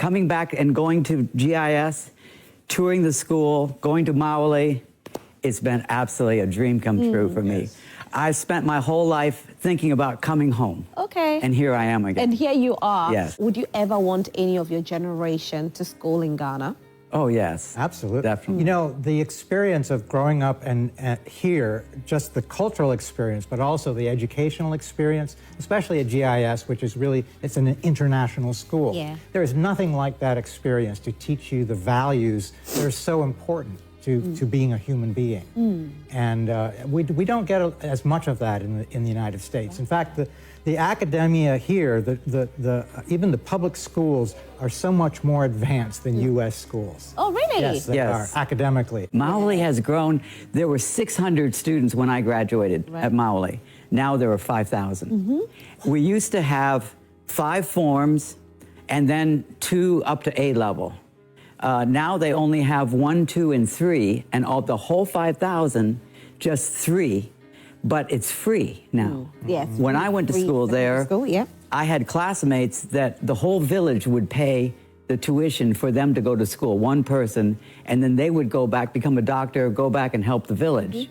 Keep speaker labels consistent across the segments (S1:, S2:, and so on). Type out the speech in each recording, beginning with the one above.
S1: coming back and going to GIS, touring the school, going to Maui, it's been absolutely a dream come true for me.
S2: Yes.
S1: I spent my whole life thinking about coming home.
S3: Okay.
S1: And here I am again.
S3: And here you are.
S1: Yes.
S3: Would you ever want any of your generation to school in Ghana?
S1: Oh, yes.
S2: Absolutely.
S1: Definitely.
S2: You know, the experience of growing up and here, just the cultural experience, but also the educational experience, especially at GIS, which is really, it's an international school.
S3: Yeah.
S2: There is nothing like that experience to teach you the values that are so important to being a human being. And we don't get as much of that in the United States. In fact, the academia here, even the public schools are so much more advanced than U.S. schools.
S3: Oh, really?
S2: Yes, they are, academically.
S1: Maui has grown. There were 600 students when I graduated at Maui. Now there are 5,000. We used to have 5 forms and then 2 up to A level. Now they only have 1, 2, and 3, and of the whole 5,000, just 3. But it's free now.
S3: Yes.
S1: When I went to school there,
S3: yeah.
S1: I had classmates that the whole village would pay the tuition for them to go to school, one person, and then they would go back, become a doctor, go back and help the village.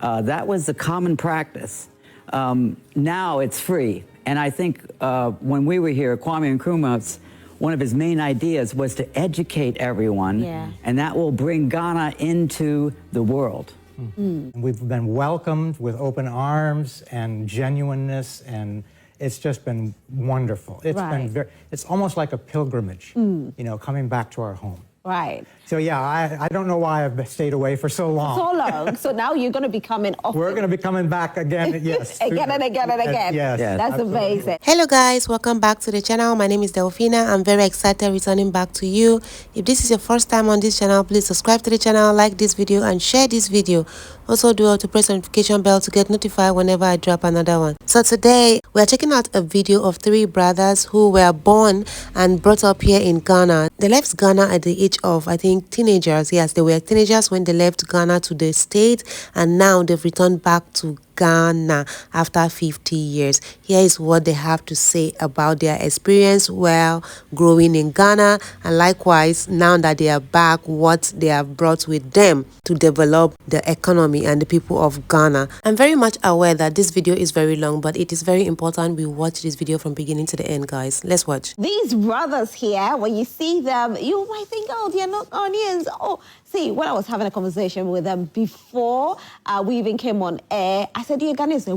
S1: That was the common practice. Now it's free. And I think when we were here, Kwame Nkrumah's, one of his main ideas was to educate everyone, and that will bring Ghana into the world.
S2: We've been welcomed with open arms and genuineness, and it's just been wonderful. It's been it's almost like a pilgrimage, you know, coming back to our home.
S3: Right.
S2: So yeah, I don't know why I've stayed away for so long.
S3: So long. So now you're going to be coming often.
S2: We're going to be coming back again, yes.
S3: Again and again and again.
S2: Yes.
S3: That's amazing.
S4: Hello guys, welcome back to the channel. My name is Delphina. I'm very excited returning back to you. If this is your first time on this channel, please subscribe to the channel, like this video and share this video. Also do all to press the notification bell to get notified whenever I drop another one. So today we are checking out a video of 3 brothers who were born and brought up here in Ghana. They left Ghana at the age of, I think, teenagers. Yes, they were teenagers when they left Ghana to the States, and now they've returned back to Ghana after 50 years. Here is what they have to say about their experience while growing in Ghana, and likewise now that they are back, what they have brought with them to develop the economy and the people of Ghana. I'm very much aware that this video is very long, but it is very important we watch this video from beginning to the end, guys. Let's watch.
S3: These brothers here, when you see them, you might think, oh, they're not Ghanaians. Oh, see, when I was having a conversation with them before we even came on air, I said, you're Ghanaians?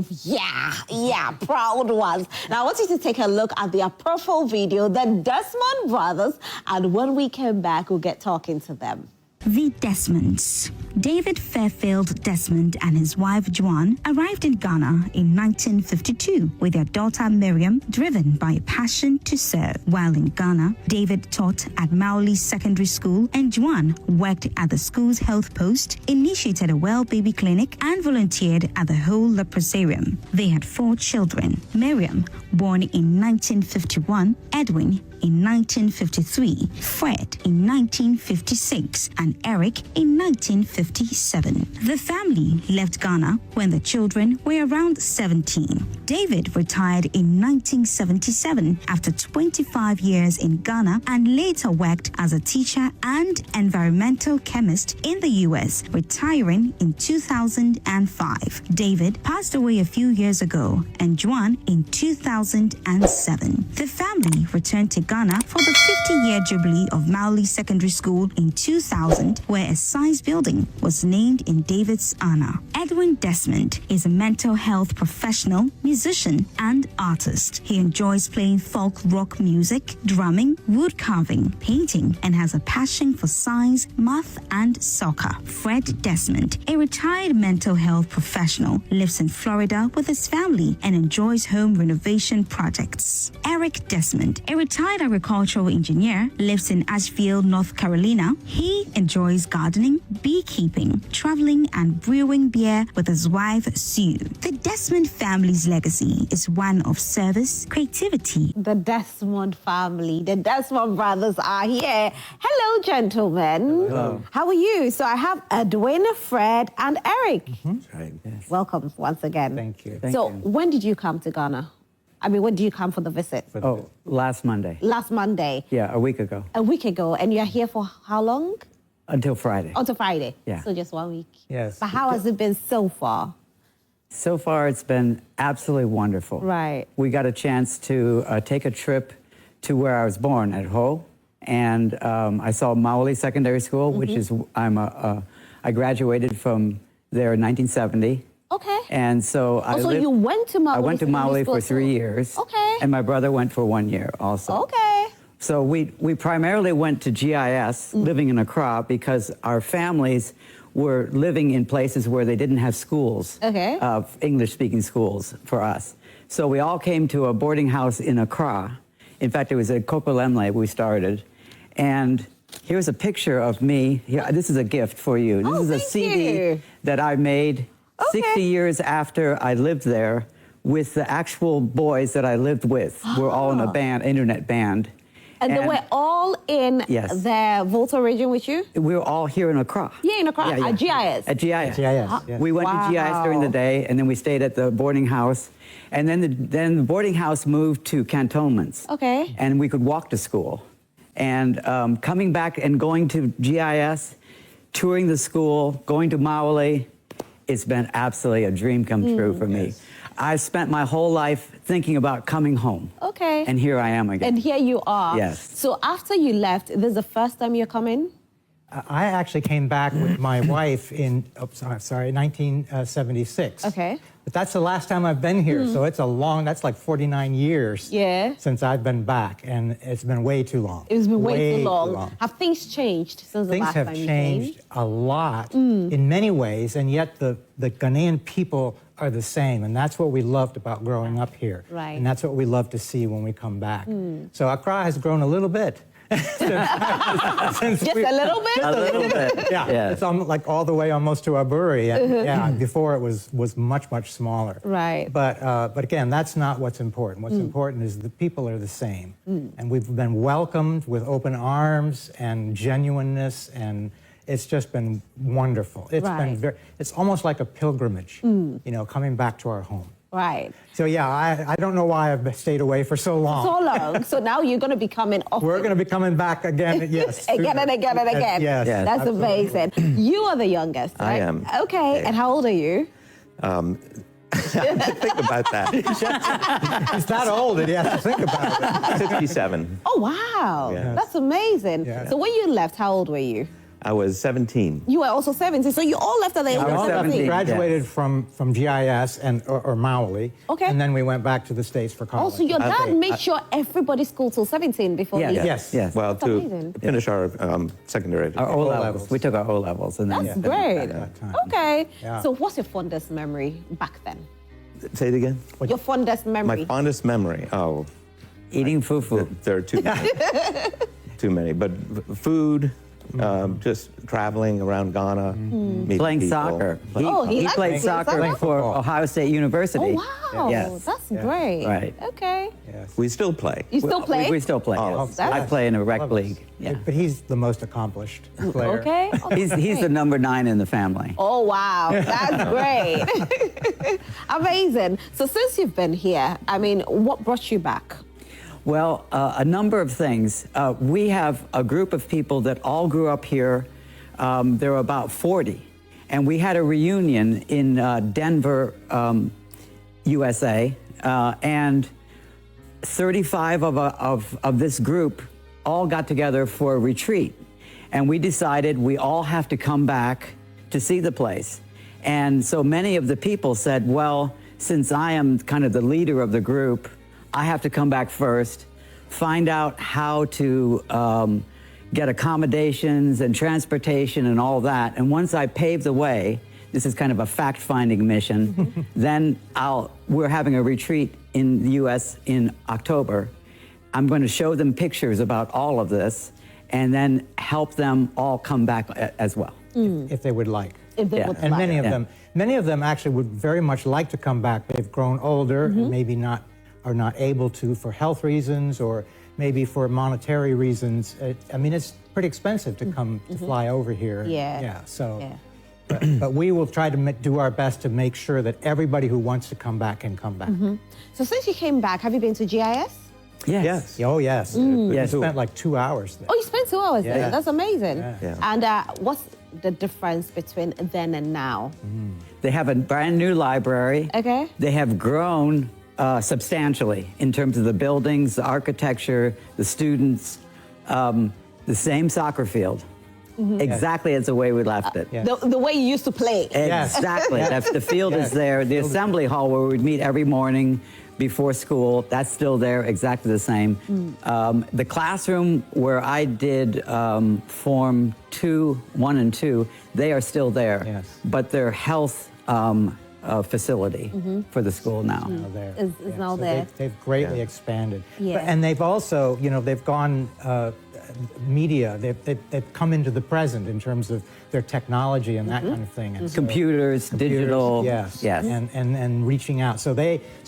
S3: Yeah, proud ones. Now, I want you to take a look at their profile video, the Desmond brothers, and when we come back, we'll get talking to them.
S5: The Desmonds. David Fairfield Desmond and his wife Joan arrived in Ghana in 1952 with their daughter Miriam, driven by a passion to serve. While in Ghana, David taught at Mauli Secondary School and Joan worked at the school's health post, initiated a well baby clinic, and volunteered at the whole leprosarium. They had 4 children: Miriam, born in 1951, Edwin in 1953, Fred in 1956, and Eric in 1957. The family left Ghana when the children were around 17. David retired in 1977 after 25 years in Ghana and later worked as a teacher and environmental chemist in the US, retiring in 2005. David passed away a few years ago and Joan in 2007. The family returned to Ghana for the 50-year jubilee of Mauli Secondary School in 2000, where a science building was named in David's honor. Edwin Desmond is a mental health professional, musician, and artist. He enjoys playing folk rock music, drumming, wood carving, painting, and has a passion for science, math, and soccer. Fred Desmond, a retired mental health professional, lives in Florida with his family and enjoys home renovation projects. Eric Desmond, a retired agricultural engineer, lives in Asheville, North Carolina. He enjoys gardening, beekeeping, traveling, and brewing beer with his wife, Sue. The Desmond family's legacy is one of service, creativity.
S3: The Desmond family, the Desmond brothers are here. Hello, gentlemen.
S1: Hello.
S3: How are you? So I have Edwin, Fred, and Eric.
S1: That's right. Yes.
S3: Welcome once again.
S2: Thank you.
S1: Thank
S3: So
S1: you.
S3: when did you come to Ghana? I mean, when do you come for the visit?
S1: Oh, last Monday.
S3: Last Monday.
S1: Yeah, a week ago.
S3: A week ago. And you're here for how long?
S1: Until Friday.
S3: Until Friday.
S1: Yeah.
S3: So just 1 week.
S2: Yes.
S3: But how has it been so far?
S1: So far, it's been absolutely wonderful.
S3: Right.
S1: We got a chance to take a trip to where I was born at Ho, and I saw Maoli Secondary School, which is I graduated from there in 1970.
S3: Okay.
S1: And so
S3: you went to Maoli?
S1: I went to Maoli for 3 years.
S3: Okay.
S1: And my brother went for 1 year also.
S3: Okay.
S1: So we primarily went to GIS, living in Accra, because our families were living in places where they didn't have schools,
S3: Okay.
S1: English-speaking schools for us. So we all came to a boarding house in Accra. In fact, it was at Kokolemle we started. And here's a picture of me. Here, this is a gift for you. This is a
S3: thank
S1: CD
S3: you.
S1: that I made 60 years after I lived there with the actual boys that I lived with. We're all in a band, internet band.
S3: And they were all in
S1: Yes.
S3: the Volta region with you?
S1: We were all here in Accra.
S3: Yeah, in Accra, at GIS.
S1: At GIS.
S2: GIS, yeah.
S1: We went to GIS during the day, and then we stayed at the boarding house. And then the boarding house moved to cantonments.
S3: Okay.
S1: And we could walk to school. And coming back and going to GIS, touring the school, going to Maoli, it's been absolutely a dream come true for me.
S2: Yes.
S1: I spent my whole life thinking about coming home.
S3: Okay.
S1: And here I am again.
S3: And here you are.
S1: Yes.
S3: So after you left, this is the first time you're coming?
S2: I actually came back with my wife in, 1976.
S3: Okay.
S2: But that's the last time I've been here, so it's that's like 49 years
S3: Yeah.
S2: since I've been back, and it's been way too long.
S3: It's been way too long. Have things changed since the
S2: Things
S3: last
S2: have
S3: time you
S2: changed
S3: came?
S2: a lot in many ways, and yet the Ghanaian people are the same, and that's what we loved about growing up here.
S3: Right.
S2: And that's what we love to see when we come back. So Accra has grown a little bit.
S3: Just a little bit?
S1: A little bit.
S2: Yeah,
S1: Yes.
S2: it's like all the way almost to Aburi, and yeah, before it was much smaller.
S3: Right.
S2: But again, that's not what's important. What's important is the people are the same, and we've been welcomed with open arms and genuineness, and it's just been wonderful. It's
S3: Right.
S2: been it's almost like a pilgrimage, coming back to our home.
S3: Right.
S2: So yeah, I don't know why I've stayed away for so long.
S3: So long. So now you're going to be coming often.
S2: We're going to be coming back again, yes.
S3: Again and again and again.
S2: Yes.
S1: Yes.
S3: That's
S2: absolutely.
S3: amazing. You are the youngest,
S6: I
S3: right?
S6: am.
S3: Okay. And how old are you?
S6: Think about that.
S2: He's that old that he has to think about it.
S6: 67.
S3: Oh, wow.
S6: Yes.
S3: That's amazing.
S2: Yeah.
S3: So when you left, how old were you?
S6: I was 17.
S3: You were also 17. So you all left at the age
S1: I
S3: of
S1: was
S3: 17.
S1: 17.
S2: Graduated from GIS or Maoli.
S3: Okay.
S2: And then we went back to the States for college.
S3: Oh, so your dad made sure everybody schooled till 17 before
S1: Yes.
S3: he...
S2: Yes.
S1: Yes.
S6: Well,
S3: That's
S6: to
S3: amazing.
S6: finish our secondary
S1: Our
S6: education.
S1: O
S2: O-levels.
S1: levels. We took our O levels, and then
S3: That's great.
S2: At that time.
S3: Okay.
S2: Yeah.
S3: So what's your fondest memory back then?
S6: Say it again.
S3: Your fondest memory?
S6: My fondest memory. Oh,
S1: eating fufu.
S6: there are too many. Too many. But food, just traveling around Ghana, meeting
S1: Playing
S6: people.
S1: soccer.
S3: Oh, he likes
S1: played
S3: playing
S1: soccer
S3: soccer?
S1: for Ohio State University.
S3: Oh, wow.
S1: Yes.
S3: That's
S2: Yeah.
S3: great.
S1: Right.
S3: Okay.
S2: Yes.
S6: We still play.
S3: You still play?
S1: We still play.
S6: All
S1: Yes.
S6: of us.
S1: I play in a rec
S2: Love us.
S1: league. Yeah.
S2: But he's the most accomplished player.
S3: Okay. Oh,
S1: He's
S3: that's
S1: the
S3: great.
S1: number 9 in the family.
S3: Oh, wow. That's great. Amazing. So since you've been here, I mean, what brought you back?
S1: Well, a number of things. We have a group of people that all grew up here. There were about 40. And we had a reunion in Denver, USA. And 35 of this group all got together for a retreat. And we decided we all have to come back to see the place. And so many of the people said, well, since I am kind of the leader of the group, I have to come back first, find out how to get accommodations and transportation and all that. And once I pave the way, this is kind of a fact-finding mission, then we're having a retreat in the U.S. in October. I'm going to show them pictures about all of this and then help them all come back as well.
S2: If they would like.
S3: If they
S1: Yeah.
S3: would
S2: And
S3: like.
S2: many of them actually would very much like to come back. They've grown older and maybe are not able to for health reasons or maybe for monetary reasons. I mean, it's pretty expensive to come to fly over here.
S3: Yeah.
S2: Yeah. So,
S3: Yeah.
S2: But we will try to do our best to make sure that everybody who wants to come back can come back.
S3: So since you came back, have you been to GIS?
S6: Yes.
S2: Oh, yes. We spent like 2 hours there.
S3: Oh, you spent 2 hours there.
S2: Yeah.
S3: That's amazing.
S6: Yeah.
S3: And what's the difference between then and now?
S1: They have a brand new library.
S3: Okay.
S1: They have grown substantially in terms of the buildings, the architecture, the students, the same soccer field. Exactly as the way we left it.
S2: Yeah.
S3: The way you used to play.
S2: Yes.
S1: Exactly. That's, the field is there. The assembly hall where we'd meet every morning before school, that's still there, exactly the same. The classroom where I did Form 1 and 2, they are still there.
S2: Yes.
S1: But their health facility for the school now.
S2: There.
S3: Is now
S2: So
S3: there.
S2: They've greatly expanded.
S3: Yeah.
S2: And they've also, they've gone media. They've come into the present in terms of their technology and that kind of thing. And so-
S1: Computers, digital.
S2: Yes.
S1: Yes.
S2: And reaching out. So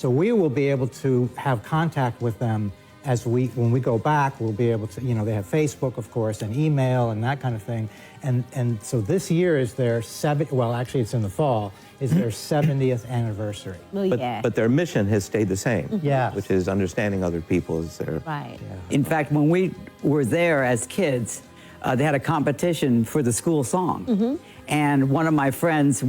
S2: we will be able to have contact with them when we go back. We'll be able to, they have Facebook, of course, and email and that kind of thing. And so this year is their actually it's in the fall, is their 70th anniversary.
S3: Oh,
S6: But,
S3: yeah.
S6: but their mission has stayed the same,
S2: Yes.
S6: which is understanding other people as their
S3: Right.
S1: In fact, when we were there as kids, they had a competition for the school song. And one of my friends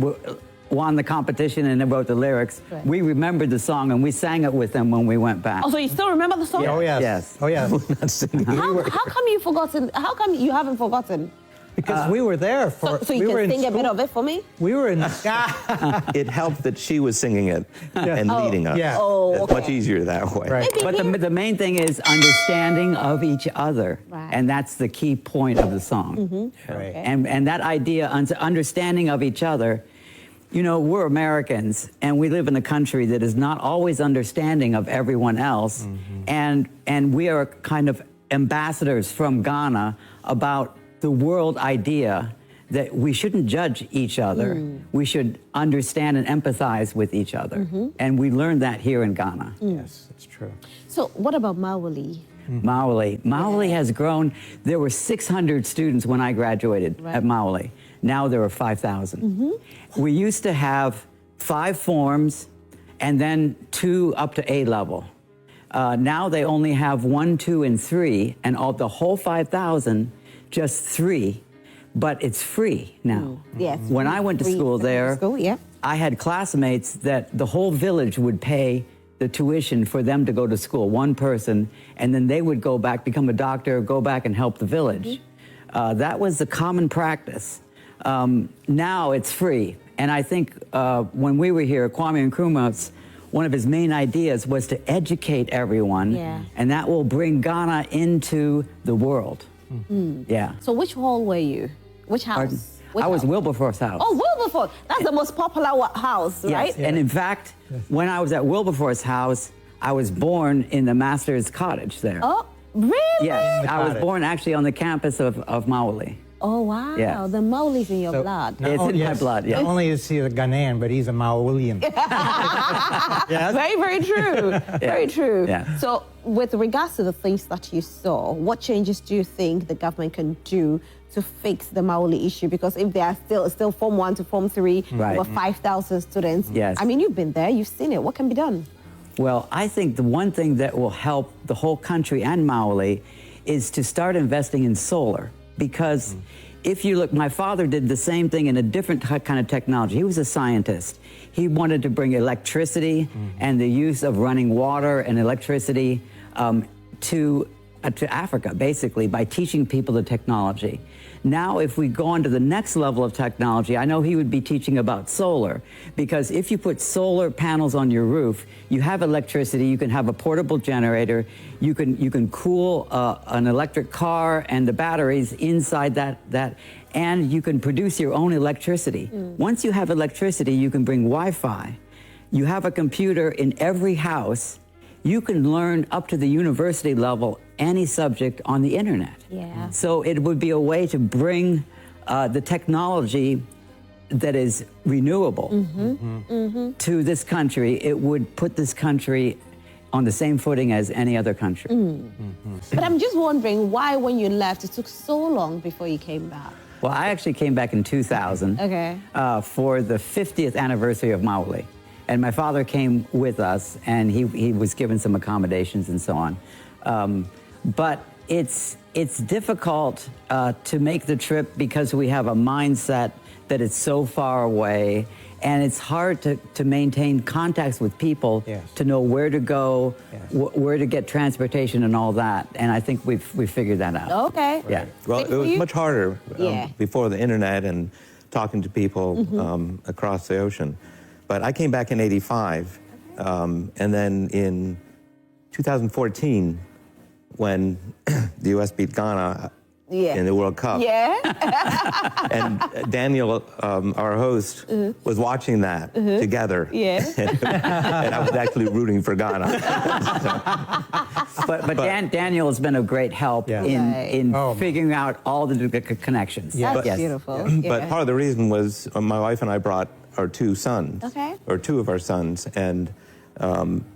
S1: won the competition and wrote the lyrics.
S3: Right.
S1: We remembered the song and we sang it with them when we went back.
S3: Oh, so you still remember the song?
S2: Oh, yes.
S1: Yes.
S2: Oh, yes.
S3: How come you forgotten? How come you haven't forgotten?
S2: Because we were there for.
S3: So you
S2: we were
S3: can
S2: in
S3: sing a bit
S2: school.
S3: of it for me?
S2: We were in.
S6: It helped that she was singing it and leading us.
S2: Yeah.
S3: Oh,
S6: It's
S3: okay.
S6: much easier that way.
S2: Right.
S1: But the main thing is understanding of each other.
S3: Right.
S1: And that's the key point of the song.
S2: Right.
S1: And that idea, understanding of each other, we're Americans and we live in a country that is not always understanding of everyone else. And we are kind of ambassadors from Ghana about the world idea that we shouldn't judge each other. We should understand and empathize with each other. And we learned that here in Ghana.
S2: Yes, that's true.
S3: So what about Maoli?
S1: Maoli has grown. There were 600 students when I graduated at Maoli. Now there are 5,000. We used to have 5 forms and then 2 up to A level. Now they only have 1, 2, and 3, and of the whole 5,000, just 3. But it's free now.
S3: Yes.
S1: When I went to
S3: Free
S1: school there,
S3: school, yeah.
S1: I had classmates that the whole village would pay the tuition for them to go to school, one person, and then they would go back, become a doctor, go back and help the village. That was the common practice. Now it's free. And I think when we were here, Kwame Nkrumah's, one of his main ideas was to educate everyone, and that will bring Ghana into the world. Yeah.
S3: So which hall were you? Which house?
S1: Pardon?
S3: Which
S1: I was
S3: house?
S1: Wilberforce House.
S3: Oh, Wilberforce. That's the most popular house, right?
S1: Yes. And in fact, when I was at Wilberforce House, I was born in the master's cottage there.
S3: Oh, really?
S1: Yes, I was
S2: cottage.
S1: born actually on the campus of Maoli.
S3: Oh, wow.
S1: Yeah.
S3: The Maoli's in your blood.
S1: It's in my blood, yes.
S2: Not only is he a Ghanaian, but he's a Maolian. Yes.
S3: Very, very true. Very true.
S1: Yeah.
S3: So, with regards to the things that you saw, what changes do you think the government can do to fix the Maoli issue? Because if they are still Form 1 to Form 3,
S1: Right.
S3: over 5,000 students.
S1: Yes.
S3: I mean, you've been there, you've seen it. What can be done?
S1: Well, I think the one thing that will help the whole country and Maoli is to start investing in solar. Because if you look, my father did the same thing in a different kind of technology. He was a scientist. He wanted to bring electricity and the use of running water and electricity to Africa, basically, by teaching people the technology. Now, if we go on to the next level of technology, I know he would be teaching about solar, because if you put solar panels on your roof, you have electricity, you can have a portable generator, you can cool an electric car and the batteries inside that, and you can produce your own electricity. Once you have electricity, you can bring Wi-Fi. You have a computer in every house. You can learn up to the university level any subject on the internet.
S3: Yeah.
S1: So it would be a way to bring the technology that is renewable to this country. It would put this country on the same footing as any other country.
S3: But I'm just wondering why, when you left, it took so long before you came back.
S1: Well, I actually came back in 2000 for the 50th anniversary of Maoli. And my father came with us, and he was given some accommodations and so on. But it's difficult to make the trip because we have a mindset that it's so far away, and it's hard to maintain contacts with people to know where to go, where to get transportation and all that. And I think we've figured that out.
S3: Okay.
S1: Yeah.
S6: Well, it was much harder before the internet and talking to people across the ocean. But I came back in '85, and then in 2014, when the U.S. beat Ghana in the World Cup. And Daniel, our host, was watching that together. And I was actually rooting for Ghana.
S1: But Daniel has been a great help in figuring out all the connections.
S3: That's beautiful.
S6: But part of the reason was my wife and I brought our two sons, or two of our sons, and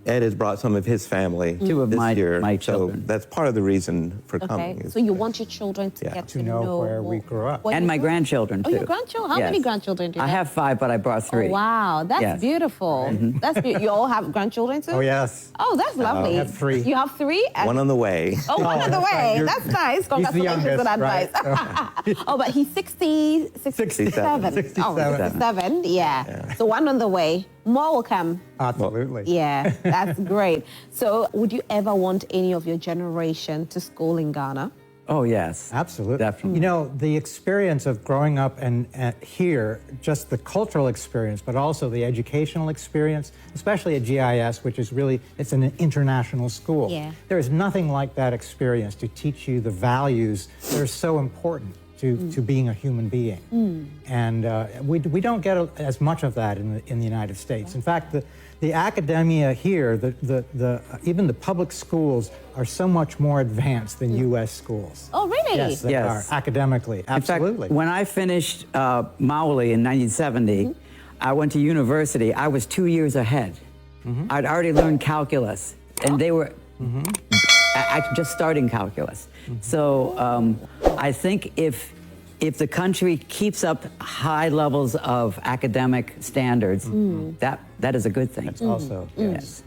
S6: Ed has brought some of his family
S1: Two of
S6: this year.
S1: my children.
S6: So that's part of the reason for coming.
S3: So you want your children to get to know
S2: where we grew up.
S1: And my grandchildren, too.
S3: Oh, your grandchildren? How many grandchildren do you have?
S1: I have 5, but I brought 3.
S3: Oh, wow, that's beautiful. That's beautiful. You all have grandchildren, too?
S2: Oh, yes.
S3: Oh, that's lovely.
S2: I have 3.
S3: You have 3?
S6: One on the way.
S3: Oh, one on the way. That's nice. Congratulations
S2: youngest,
S3: on advice.
S2: right?
S3: Oh, but he's 67.
S6: 67.
S2: 67.
S3: Oh, 67, yeah. So one on the way. More will come.
S2: Absolutely.
S3: Yeah, that's great. So would you ever want any of your generation to school in Ghana?
S1: Oh, yes.
S2: Absolutely.
S1: Definitely.
S2: You know, the experience of growing up and here, just the cultural experience, but also the educational experience, especially at GIS, which is really, it's an international school.
S3: Yeah.
S2: There is nothing like that experience to teach you the values that are so important to being a human being. And we don't get as much of that in the United States. In fact, the academia here, even the public schools are so much more advanced than U.S. schools.
S3: Oh, really?
S2: Yes, they are, academically, absolutely.
S1: In fact, when I finished Maoli in 1970, I went to university. I was 2 years ahead. I'd already learned calculus, and they were just starting calculus. So I think if the country keeps up high levels of academic standards, that is a good thing.
S2: That's also, yes.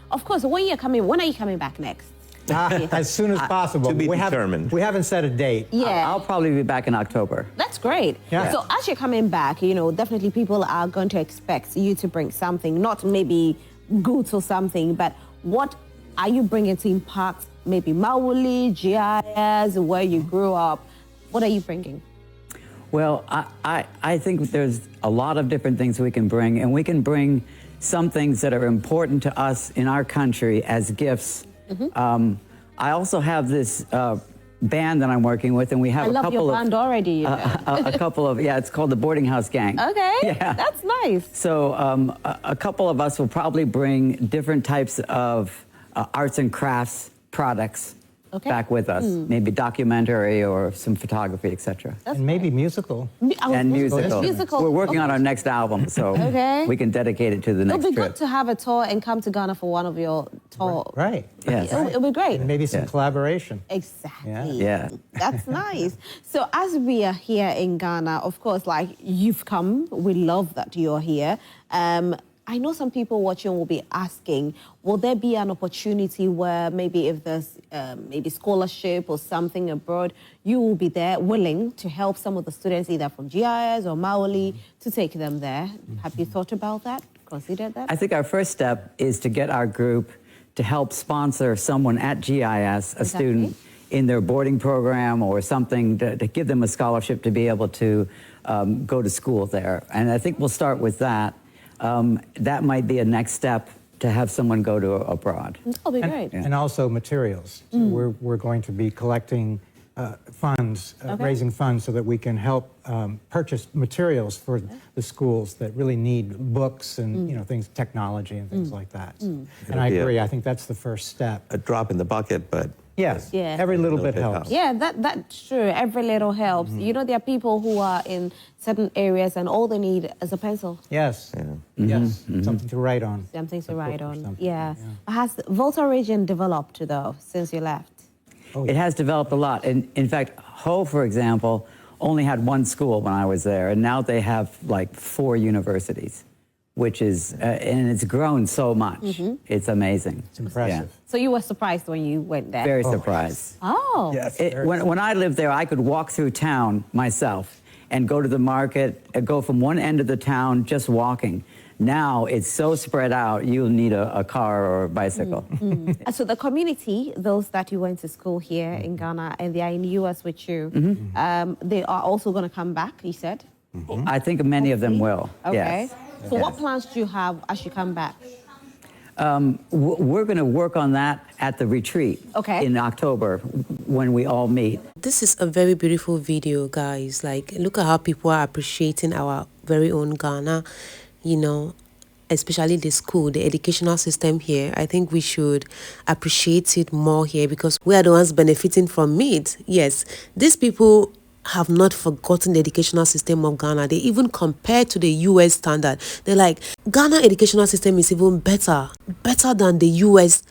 S3: Of course, when are you coming back next?
S2: As soon as possible.
S6: To be determined.
S2: We haven't set a date.
S3: Yeah.
S1: I'll probably be back in October.
S3: That's great.
S2: Yeah.
S3: So as you're coming back, you know, definitely people are going to expect you to bring something, not maybe goods or something, but what are you bringing to impact maybe Maoli, GIS, where you grew up? What are you bringing?
S1: Well, I think there's a lot of different things we can bring, and we can bring some things that are important to us in our country as gifts. I also have this band that I'm working with, and we have
S3: I love your band already. You know.
S1: a couple of, it's called the Boarding House Gang.
S3: Okay,
S1: yeah,
S3: that's nice.
S1: So a couple of us will probably bring different types of arts and crafts products back with us, maybe documentary or some photography, etc.
S2: And maybe musical.
S1: And musical. We're working on our next album, so we can dedicate it to the next
S3: trip. It'll be
S1: trip.
S3: good to have a tour and come to Ghana for one of your tours.
S2: Right.
S1: Yes.
S3: It'll be great.
S2: And maybe some collaboration.
S3: Exactly.
S1: Yeah.
S3: That's nice. So as we are here in Ghana, of course, like you've come, we love that you're here. I know some people watching will be asking, will there be an opportunity where maybe if there's maybe scholarship or something abroad, you will be there willing to help some of the students either from GIS or Maoli to take them there? Have you thought about that? Considered that?
S1: I think our first step is to get our group to help sponsor someone at GIS, a student in their boarding program or something to give them a scholarship to be able to go to school there. And I think we'll start with that. That might be a next step to have someone go to abroad.
S3: That'll be great.
S2: And also materials. So we're going to be collecting funds, raising funds so that we can help purchase materials for the schools that really need books and you know things, technology and things like that. And I agree. I think that's the first step.
S6: A drop in the bucket, but
S2: yes, every little bit helps.
S3: Yeah, that's true. Every little helps. You know, there are people who are in certain areas and all they need is a pencil.
S2: Yes, yes, something to write on.
S3: Something to write on.
S2: Yeah.
S3: Has Volta region developed though since you left?
S2: Oh,
S1: It has developed a lot. And in fact, Ho, for example, only had one school when I was there, and now they have like 4 universities, which is, and it's grown so much. It's amazing.
S2: It's impressive.
S3: So you were surprised when you went there?
S1: Very surprised.
S3: Oh.
S2: Yes.
S1: When I lived there, I could walk through town myself and go to the market, go from one end of the town just walking. Now it's so spread out, you'll need a car or a bicycle.
S3: So the community, those that you went to school here in Ghana and they are in the US with you, they are also going to come back, you said?
S1: I think many of them will.
S3: Okay.
S1: Yes.
S3: So what plans do you have as you come back?
S1: We're going to work on that at the retreat in October when we all meet.
S4: This is a very beautiful video, guys. Like, look at how people are appreciating our very own Ghana, you know, especially the school, the educational system here. I think we should appreciate it more here because we are the ones benefiting from it. Yes, these people have not forgotten the educational system of Ghana. They even compare to the US standard. They're like, Ghana educational system is even better than the US,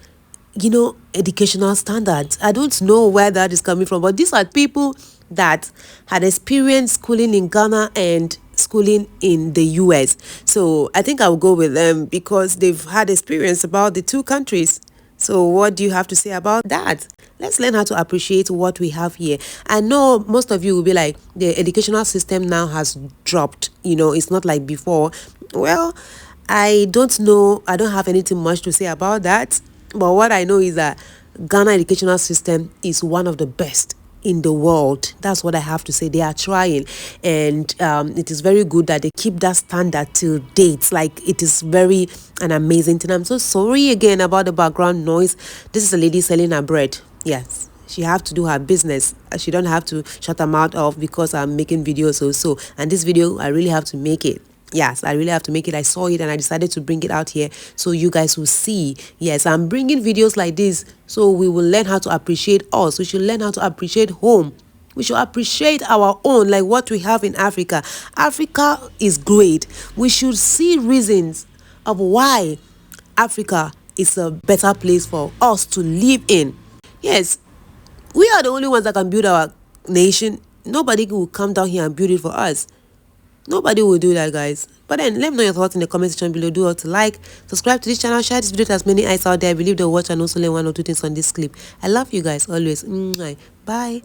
S4: you know, educational standards. I don't know where that is coming from, but these are people that had experienced schooling in Ghana and schooling in the US. So I think I'll go with them because they've had experience about the 2 countries. So what do you have to say about that? Let's learn how to appreciate what we have here. I know most of you will be like, the educational system now has dropped. You know, it's not like before. Well, I don't know. I don't have anything much to say about that. But what I know is that Ghana educational system is one of the best in the world. That's what I have to say. They are trying, and it is very good that they keep that standard till date. Like, it is very an amazing thing. I'm so sorry again about the background noise. This is a lady selling her bread. Yes, she have to do her business. She don't have to shut her mouth off because I'm making videos also. And this video, I really have to make it. Yes, I really have to make it. I saw it and I decided to bring it out here so you guys will see. Yes, I'm bringing videos like this so we will learn how to appreciate us. We should learn how to appreciate home. We should appreciate our own, like what we have in Africa. Africa is great. We should see reasons of why Africa is a better place for us to live in. Yes, we are the only ones that can build our nation. Nobody will come down here and build it for us. Nobody will do that, guys. But then let me know your thoughts in the comment section below. Do all to like, subscribe to this channel, share this video to as many eyes out there. I believe they'll watch and also learn 1 or 2 things on this clip. I love you guys always. Bye.